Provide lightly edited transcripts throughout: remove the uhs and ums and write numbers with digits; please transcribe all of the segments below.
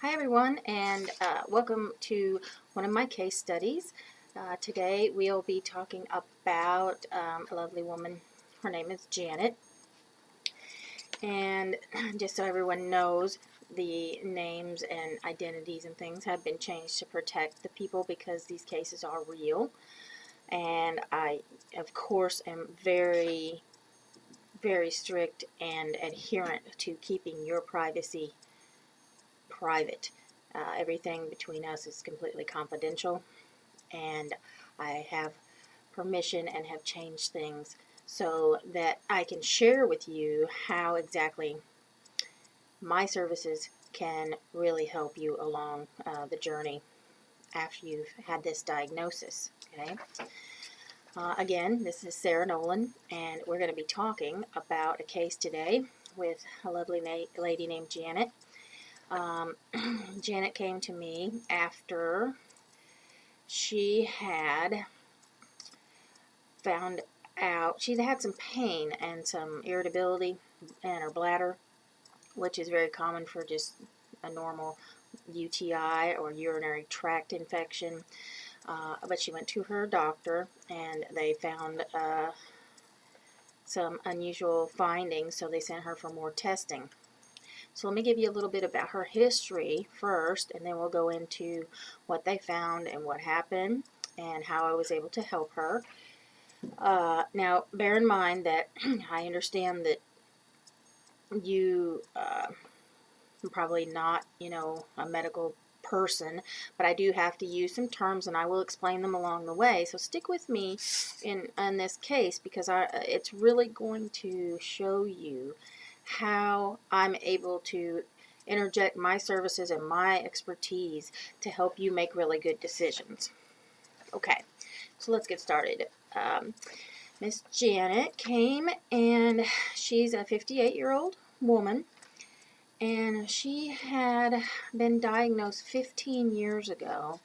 Hi everyone, and welcome to one of my case studies. Today we'll be talking about a lovely woman. Her name is Janet, and just so everyone knows, the names and identities and things have been changed to protect the people because these cases are real. And I, of course, am very, very strict and adherent to keeping your privacy private. Everything between us is completely confidential, and I have permission and have changed things so that I can share with you how exactly my services can really help you along the journey after you've had this diagnosis. Okay. Again, this is Sara Nolan, and we're going to be talking about a case today with a lovely lady named Janet. Janet came to me after she had found out she had some pain and some irritability in her bladder, which is very common for just a normal UTI or urinary tract infection. But she went to her doctor and they found some unusual findings, so they sent her for more testing. So let me give you a little bit about her history first, and then we'll go into what they found and what happened and how I was able to help her. Now, bear in mind that I understand that you are probably not, a medical person, but I do have to use some terms, and I will explain them along the way. So stick with me in this case because it's really going to show you how I'm able to interject my services and my expertise to help you make really good decisions. Okay, so let's get started. Miss Janet came, and she's a 58-year-old woman, and she had been diagnosed 15 years ago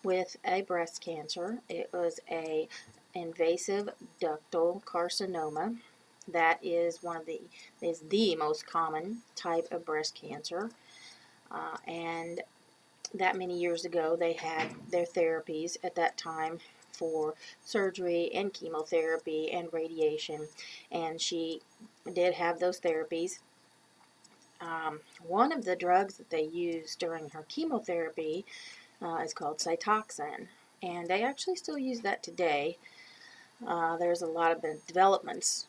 with a breast cancer. It was a invasive ductal carcinoma. That is the most common type of breast cancer, and that many years ago they had their therapies at that time for surgery and chemotherapy and radiation, and she did have those therapies. One of the drugs that they used during her chemotherapy is called Cytoxan, and they actually still use that today. There's a lot of developments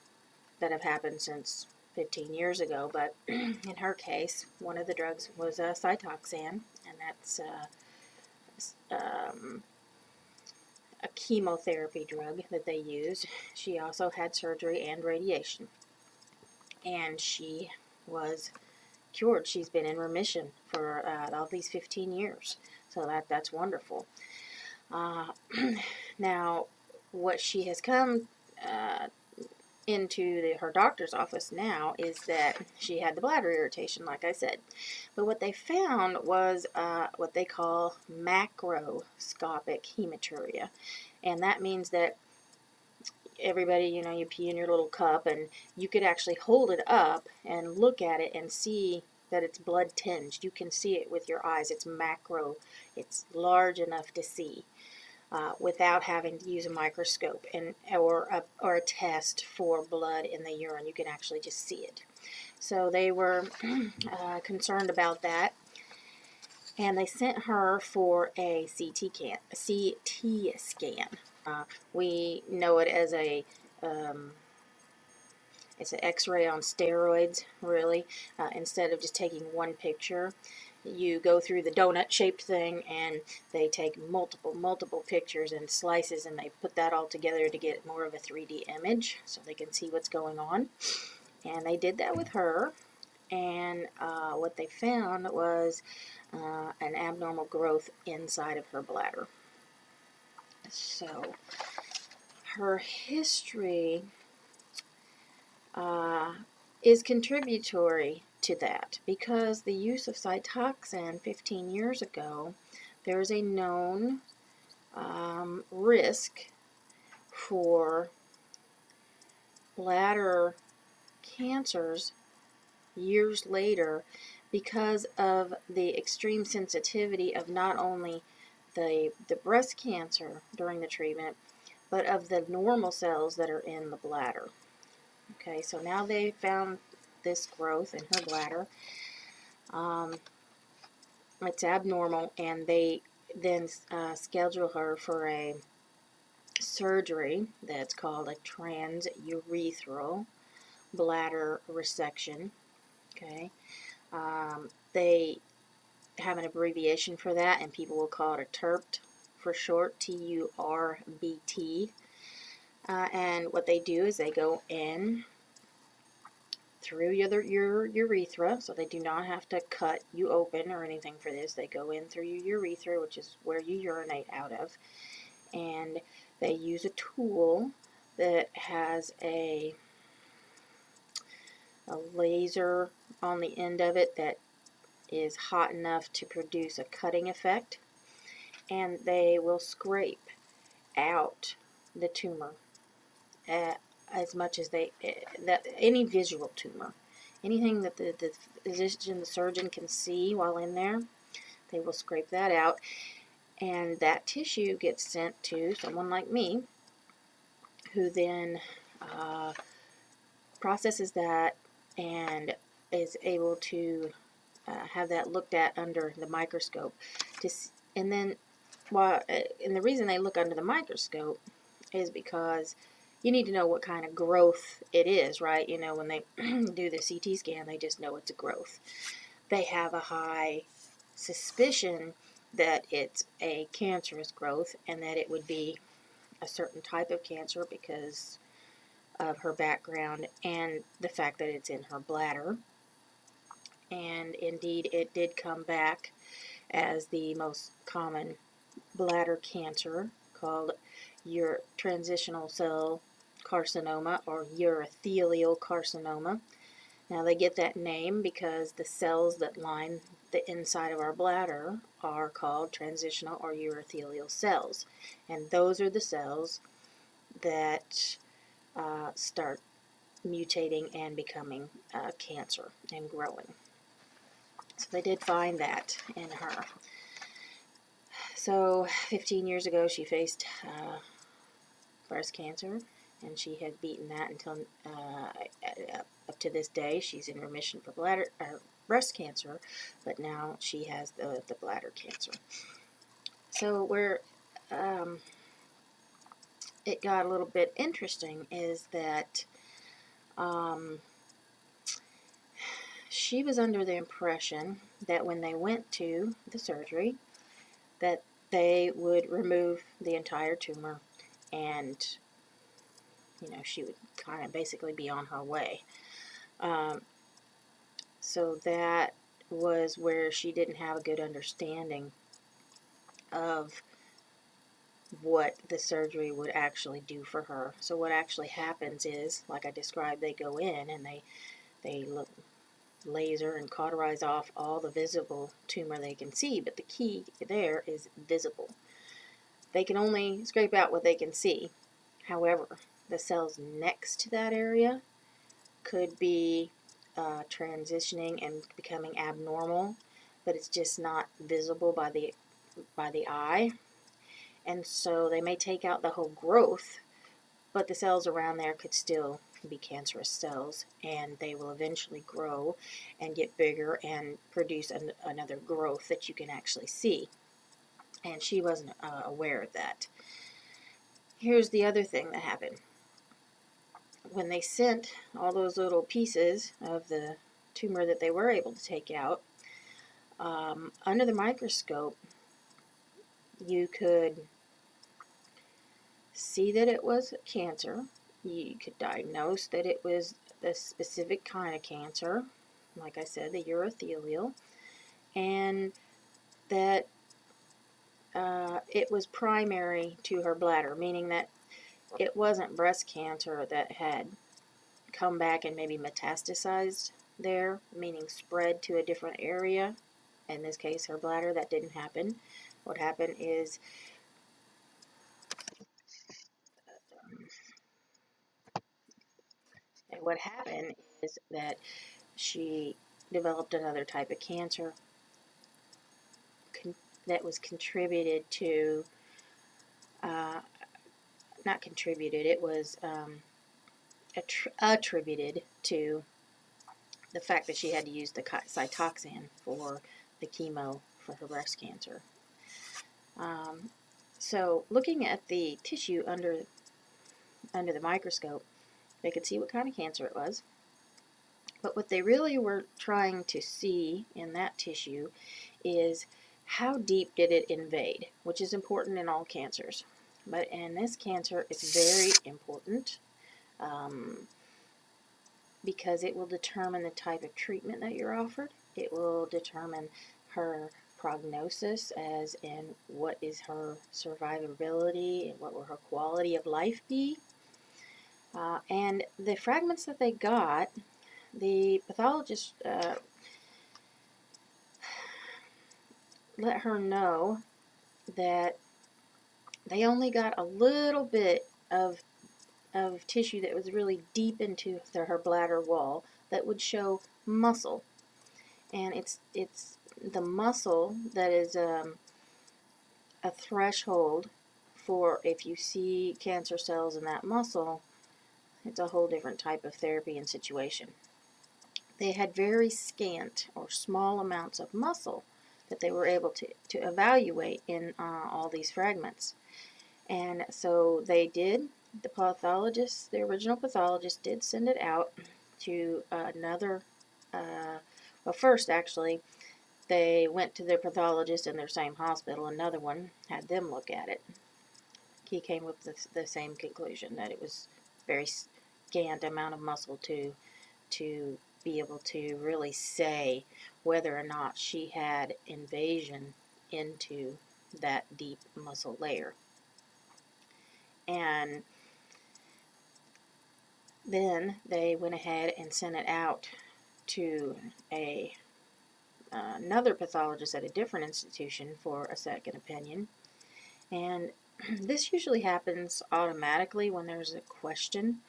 that have happened since 15 years ago, but in her case, one of the drugs was Cytoxan, and that's a chemotherapy drug that they used. She also had surgery and radiation, and she was cured. She's been in remission for all these 15 years, so that's wonderful. Now, what she has come into her doctor's office now is that she had the bladder irritation, like I said. But what they found was what they call macroscopic hematuria. And that means that everybody, you pee in your little cup, and you could actually hold it up and look at it and see that it's blood tinged. You can see it with your eyes. It's macro. It's large enough to see. Without having to use a microscope or a test for blood in the urine. You can actually just see it. So they were concerned about that, and they sent her for a CT scan. We know it as it's an X-ray on steroids, really. Instead of just taking one picture, you go through the donut-shaped thing, and they take multiple pictures and slices, and they put that all together to get more of a 3D image so they can see what's going on. And they did that with her, and what they found was an abnormal growth inside of her bladder. So her history is contributory to that, because the use of Cytoxan 15 years ago, there is a known risk for bladder cancers years later because of the extreme sensitivity of not only the breast cancer during the treatment, but of the normal cells that are in the bladder. Okay, so now they found this growth in her bladder. It's abnormal, and they then schedule her for a surgery that's called a transurethral bladder resection. Okay, they have an abbreviation for that, and people will call it a TURBT for short, TURBT. And what they do is they go in through your urethra, so they do not have to cut you open or anything for this. They go in through your urethra, which is where you urinate out of, and they use a tool that has a laser on the end of it that is hot enough to produce a cutting effect, and they will scrape out the tumor as much as that any visual tumor, anything that the physician, the surgeon can see while in there, they will scrape that out, and that tissue gets sent to someone like me, who then processes that and is able to have that looked at under the microscope. And then, and the reason they look under the microscope is because you need to know what kind of growth it is, right? You know, when they do the CT scan, they just know it's a growth. They have a high suspicion that it's a cancerous growth and that it would be a certain type of cancer because of her background and the fact that it's in her bladder. And indeed, it did come back as the most common bladder cancer, called transitional cell carcinoma or urothelial carcinoma. Now they get that name because the cells that line the inside of our bladder are called transitional or urothelial cells, and those are the cells that start mutating and becoming cancer and growing. So they did find that in her. So 15 years ago she faced breast cancer, and she had beaten that until up to this day. She's in remission for breast cancer, but now she has the bladder cancer. So where it got a little bit interesting is that she was under the impression that when they went to the surgery, that they would remove the entire tumor, and she would kind of basically be on her way. So that was where she didn't have a good understanding of what the surgery would actually do for her. So what actually happens is, like I described, they go in and they laser and cauterize off all the visible tumor they can see, but the key there is visible. They can only scrape out what they can see. However, the cells next to that area could be transitioning and becoming abnormal, but it's just not visible by the eye. And so they may take out the whole growth, but the cells around there could still be cancerous cells, and they will eventually grow and get bigger and produce another growth that you can actually see. And she wasn't aware of that. Here's the other thing that happened. When they sent all those little pieces of the tumor that they were able to take out, under the microscope, you could see that it was cancer. You could diagnose that it was a specific kind of cancer, like I said, the urothelial, and that it was primary to her bladder, meaning that it wasn't breast cancer that had come back and maybe metastasized there, meaning spread to a different area. In this case, her bladder. That didn't happen. What happened is that she developed another type of cancer that was contributed to, not contributed, it was attributed to the fact that she had to use the Cytoxan for the chemo for her breast cancer. So looking at the tissue under the microscope, they could see what kind of cancer it was. But what they really were trying to see in that tissue is how deep did it invade, which is important in all cancers. But in this cancer, it's very important because it will determine the type of treatment that you're offered. It will determine her prognosis, as in what is her survivability and what will her quality of life be. And the fragments that they got, the pathologist let her know that they only got a little bit of tissue that was really deep into her bladder wall that would show muscle. And it's the muscle that is a threshold for, if you see cancer cells in that muscle, it's a whole different type of therapy and situation. They had very scant or small amounts of muscle that they were able to evaluate in all these fragments. And so they did, the original pathologist did send it out to another, well, first actually, they went to their pathologist in their same hospital, another one, had them look at it. He came with the same conclusion, that it was very scant amount of muscle to be able to really say whether or not she had invasion into that deep muscle layer. And then they went ahead and sent it out to another pathologist at a different institution for a second opinion. And this usually happens automatically when there's a question.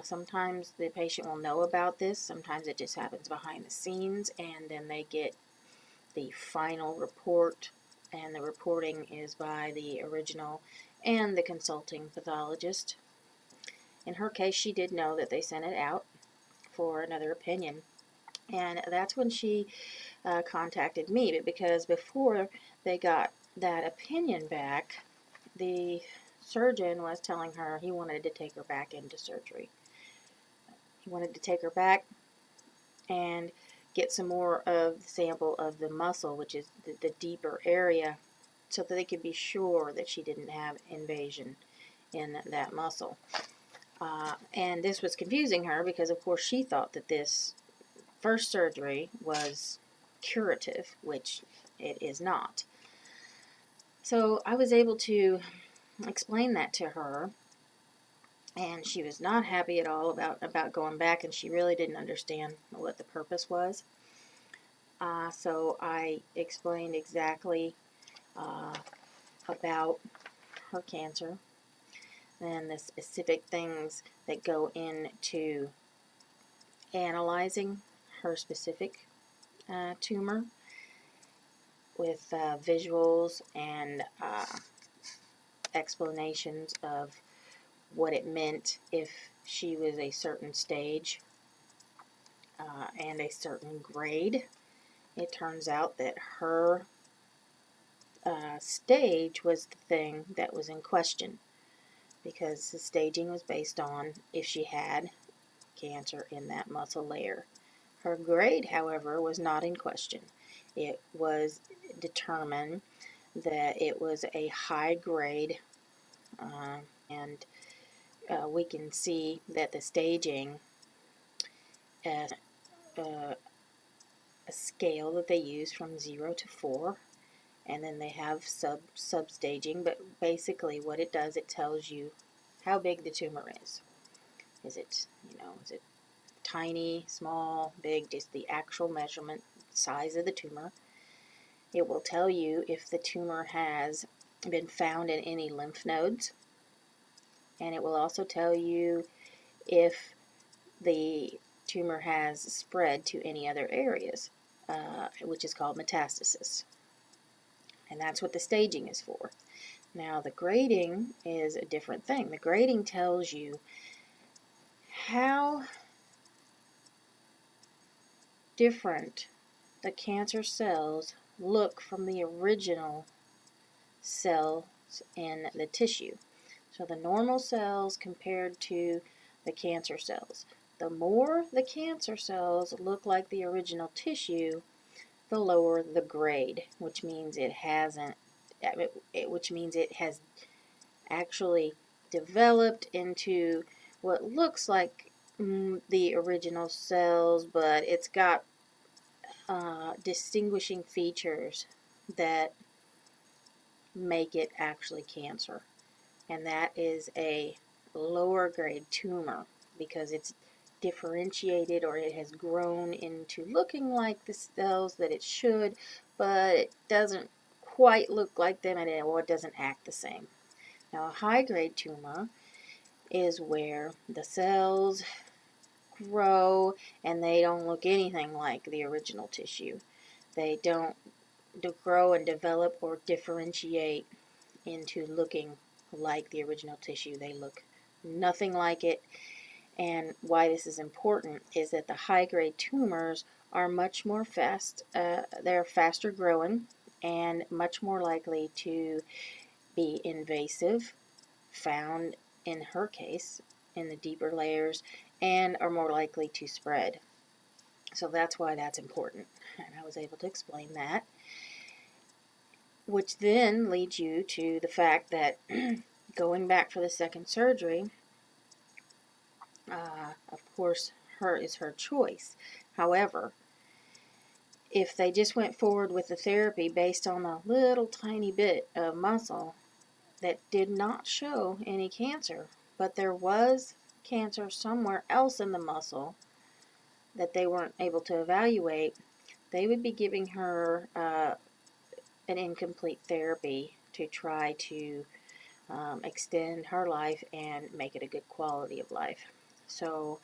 Sometimes the patient will know about this. Sometimes it just happens behind the scenes, and then they get the final report, and the reporting is by the original and the consulting pathologist. In her case, she did know that they sent it out for another opinion, and that's when she contacted me. But because before they got that opinion back, the surgeon was telling her he wanted to take her back into surgery. He wanted to take her back and get some more of the sample of the muscle, which is the deeper area, so that they could be sure that she didn't have invasion in that muscle. And this was confusing her because, of course, she thought that this first surgery was curative, which it is not. So I was able to explain that to her, and she was not happy at all about going back, and she really didn't understand what the purpose was. So I explained exactly about her cancer and the specific things that go into analyzing her specific tumor, with visuals and explanations of what it meant if she was a certain stage and a certain grade. It turns out that her stage was the thing that was in question, because the staging was based on if she had cancer in that muscle layer. Her grade, however, was not in question. It was determined that it was a high grade, and we can see that the staging, a scale that they use from 0 to 4, and then they have sub-staging, but basically what it does, it tells you how big the tumor is. Is it tiny, small, big, just the actual measurement size of the tumor. It will tell you if the tumor has been found in any lymph nodes, and it will also tell you if the tumor has spread to any other areas, which is called metastasis. And that's what the staging is for. Now, the grading is a different thing. The grading tells you how different the cancer cells look from the original cells in the tissue. So the normal cells compared to the cancer cells. The more the cancer cells look like the original tissue, the lower the grade, which means it has actually developed into what looks like the original cells, but it's got distinguishing features that make it actually cancer. And that is a lower grade tumor because it's differentiated, or it has grown into looking like the cells that it should, but it doesn't quite look like them, and it doesn't act the same. Now, a high grade tumor is where the cells grow and they don't look anything like the original tissue. They don't grow and develop or differentiate into looking like the original tissue. They look nothing like it. And why this is important is that the high grade tumors are much more they're faster growing and much more likely to be invasive, found in her case in the deeper layers, and are more likely to spread. So that's why that's important. And I was able to explain that. Which then leads you to the fact that going back for the second surgery, of course, is her choice. However, if they just went forward with the therapy based on a little tiny bit of muscle that did not show any cancer, but there was cancer somewhere else in the muscle that they weren't able to evaluate, they would be giving her an incomplete therapy to try to extend her life and make it a good quality of life. So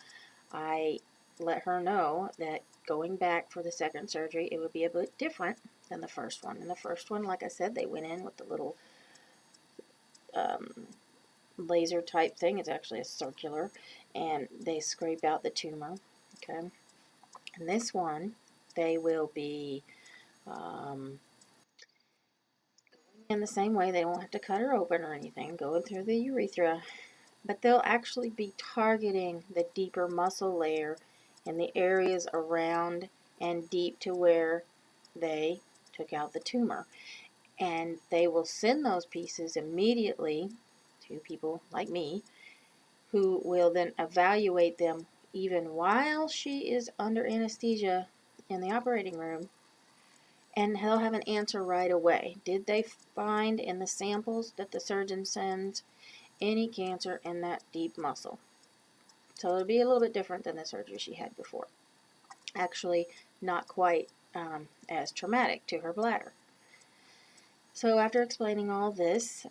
I let her know that going back for the second surgery, it would be a bit different than the first one. In the first one, like I said, they went in with the little laser type thing. It's actually a circular, and they scrape out the tumor. Okay. And this one, they will be in the same way. They won't have to cut her open or anything, going through the urethra, but they'll actually be targeting the deeper muscle layer in the areas around and deep to where they took out the tumor. And they will send those pieces immediately to people like me, who will then evaluate them even while she is under anesthesia in the operating room, and they'll have an answer right away. Did they find in the samples that the surgeon sends any cancer in that deep muscle? So it'll be a little bit different than the surgery she had before. Actually, not quite as traumatic to her bladder. So after explaining all this,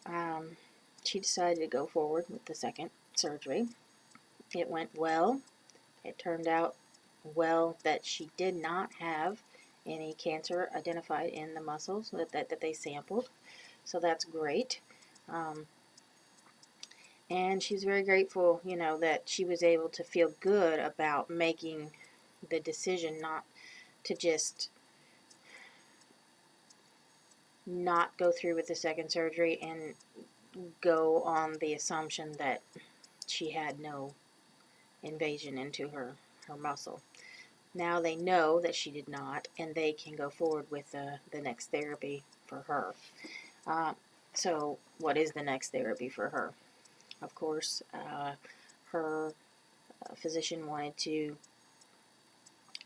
she decided to go forward with the second surgery. It went well. It turned out well that she did not have any cancer identified in the muscles that they sampled. So that's great. And she's very grateful, that she was able to feel good about making the decision not to just not go through with the second surgery and go on the assumption that she had no invasion into her muscle. Now they know that she did not, and they can go forward with the next therapy for her. So what is the next therapy for her? Of course, her physician wanted to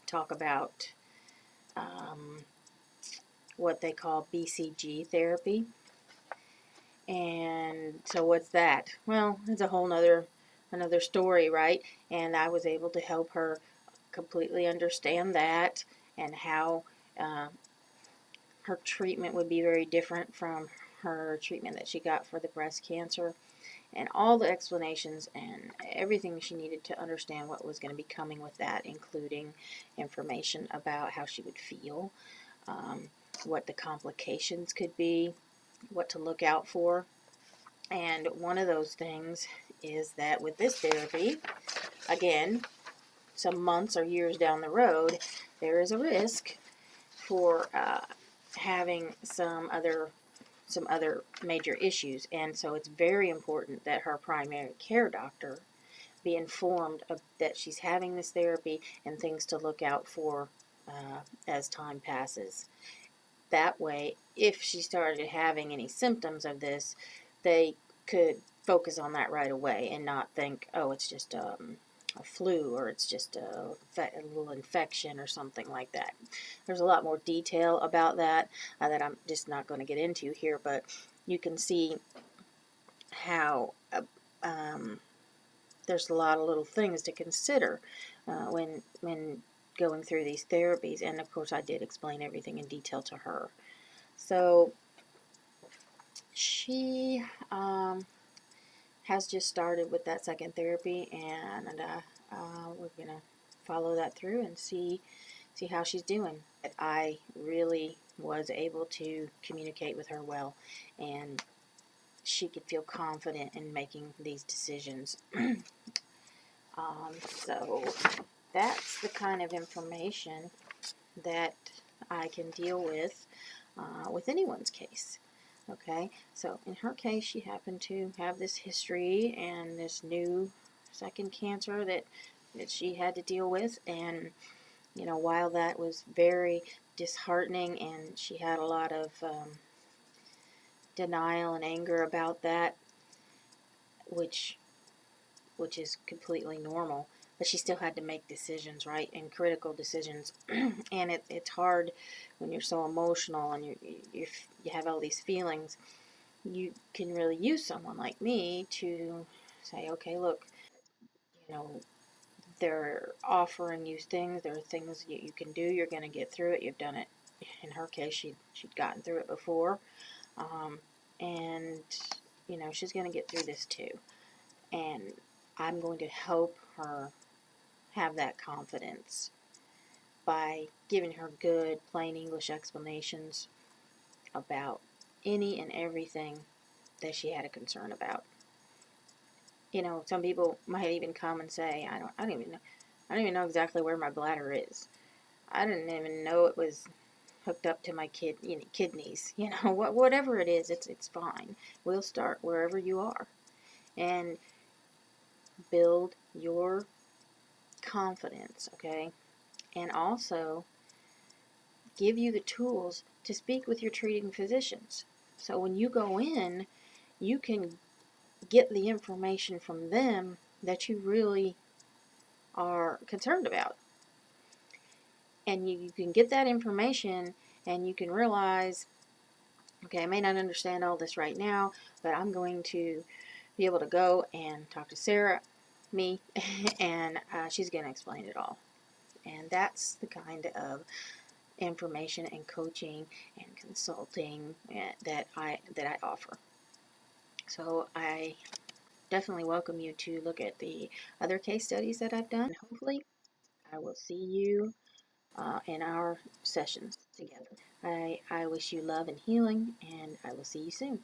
talk about what they call BCG therapy. And so what's that? Well, it's a whole another story, right? And I was able to help her completely understand that, and how her treatment would be very different from her treatment that she got for the breast cancer. and all the explanations and everything she needed to understand what was going to be coming with that, including information about how she would feel, um, what the complications could be, what to look out for. And one of those things is that with this therapy, again, some months or years down the road, there is a risk for having some other major issues. And so it's very important that her primary care doctor be informed of that she's having this therapy and things to look out for as time passes. That way, if she started having any symptoms of this, they could focus on that right away and not think, oh, it's just a flu or it's just a little infection or something like that. There's a lot more detail about that that I'm just not going to get into here, but you can see how there's a lot of little things to consider when going through these therapies. And of course, I did explain everything in detail to her. So she has just started with that second therapy, and we're gonna follow that through and see how she's doing. I really was able to communicate with her well, and she could feel confident in making these decisions. So that's the kind of information that I can deal with anyone's case. Okay, so in her case, she happened to have this history and this new second cancer that she had to deal with. And, you know, while that was very disheartening and she had a lot of denial and anger about that, which is completely normal, but she still had to make decisions, right? And critical decisions. And it's hard when you're so emotional and you have all these feelings. You can really use someone like me to say, okay, look, you know, they're offering you things. There are things you can do. You're going to get through it. You've done it. In her case, she'd gotten through it before, and you know she's going to get through this too. And I'm going to help her have that confidence by giving her good, plain English explanations about any and everything that she had a concern about. You know, some people might even come and say, I don't even know exactly where my bladder is. I didn't even know it was hooked up to my kidneys. You know, whatever it is, it's fine. We'll start wherever you are and build your confidence, okay? And also give you the tools to speak with your treating physicians. So when you go in, you can get the information from them that you really are concerned about. And you can get that information and you can realize, okay, I may not understand all this right now, but I'm going to be able to go and talk to Sara, me, and she's going to explain it all. And that's the kind of information and coaching and consulting that I offer. So I definitely welcome you to look at the other case studies that I've done. Hopefully, I will see you in our sessions together. I wish you love and healing, and I will see you soon.